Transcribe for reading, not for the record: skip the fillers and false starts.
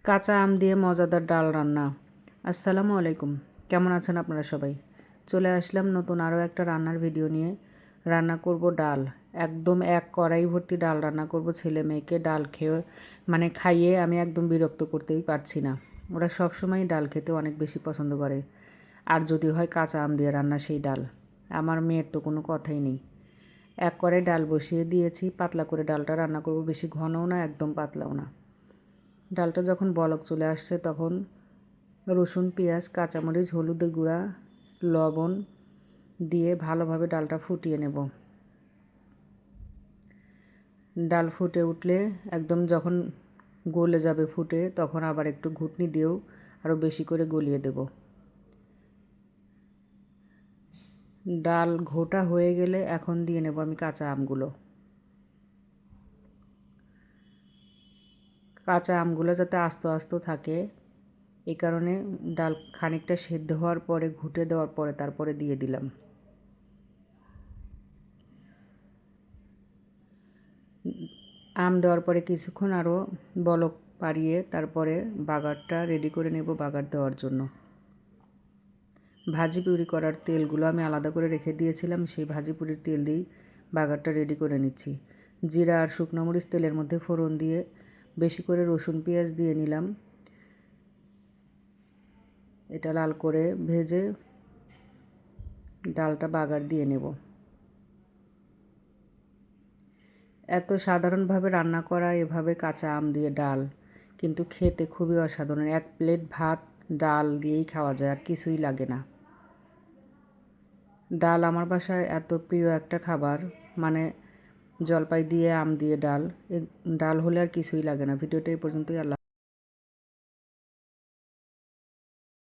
কাঁচা আম দিয়ে মজাদার ডাল রান্না। আসসালামু আলাইকুম, কেমন আছেন আপনারা সবাই? চলে আসলাম নতুন আরও একটা রান্নার ভিডিও নিয়ে। রান্না করব ডাল, একদম এক কড়াই ভর্তি ডাল রান্না করব। ছেলে মেয়েকে ডাল খাইয়ে আমি একদম বিরক্ত করতেই পারছি না। ওরা সবসময় ডাল খেতে অনেক বেশি পছন্দ করে, আর যদি হয় কাঁচা আম দিয়ে রান্না সেই ডাল। আমার মেয়ের তো কোনো কথাই নেই। এক কড়াই ডাল বসিয়ে দিয়েছি, পাতলা করে ডালটা রান্না করব, বেশি ঘনও না একদম পাতলাও না। ডালটা যখন বলক চলে আসছে তখন রসুন, পেঁয়াজ, কাঁচামরিচ, হলুদের গুঁড়া, লবণ দিয়ে ভালোভাবে ডালটা ফুটিয়ে নেব। ডাল ফুটে উঠলে একদম যখন গলে যাবে ফুটে, তখন আবার একটু ঘুটনি দিয়েও আরও বেশি করে গলিয়ে দেব। ডাল ঘোটা হয়ে গেলে এখন দিয়ে নেব আমি কাঁচা আমগুলো। কাঁচা আমগুলো যাতে আস্ত আস্ত থাকে, এই কারণে ডাল খানিকটা সেদ্ধ হওয়ার পরে ঘুটে দেওয়ার পরে তারপরে দিয়ে দিলাম। আম দেওয়ার পরে কিছুক্ষণ আরও বলক পাড়িয়ে তারপরে বাগারটা রেডি করে নেব বাগার দেওয়ার জন্য। ভাজি পুরি করার তেলগুলো আমি আলাদা করে রেখে দিয়েছিলাম, সেই ভাজি পুরির তেল দিয়েই বাগারটা রেডি করে নিচ্ছি। জিরা আর শুকনো মরিচ তেলের মধ্যে ফোড়ন দিয়ে বেশি করে রসুন পেঁয়াজ দিয়ে নিলাম। এটা লাল করে ভেজে ডালটা বাগার দিয়ে নেব। এত সাধারণভাবে রান্না করা এভাবে কাঁচা আম দিয়ে ডাল, কিন্তু খেতে খুবই অসাধারণ। এক প্লেট ভাত ডাল দিয়েই খাওয়া যায়, আর কিছুই লাগে না। ডাল আমার বাসায় এত প্রিয় একটা খাবার, জলপাই দিয়ে আম দিয়ে ডাল, ডাল হলে আর কিছুই লাগে না। ভিডিওটা এই পর্যন্তই। আল্লাহ।